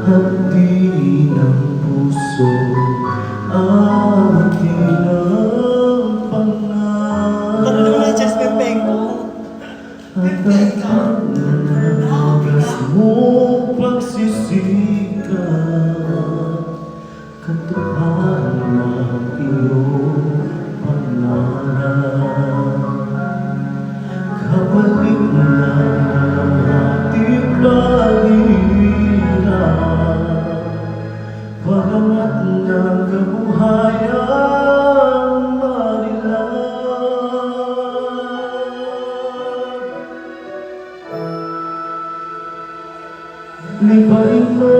hapdi ng puso, akin ang pangarap. Tara naman na, Chess Pempeng. At ang paglagas mo pagsisikap, katuparan ng iyong pangarap. Kabalik na ang ating paghihirap, pagamat ng kabuhayan marilap. Lipain mo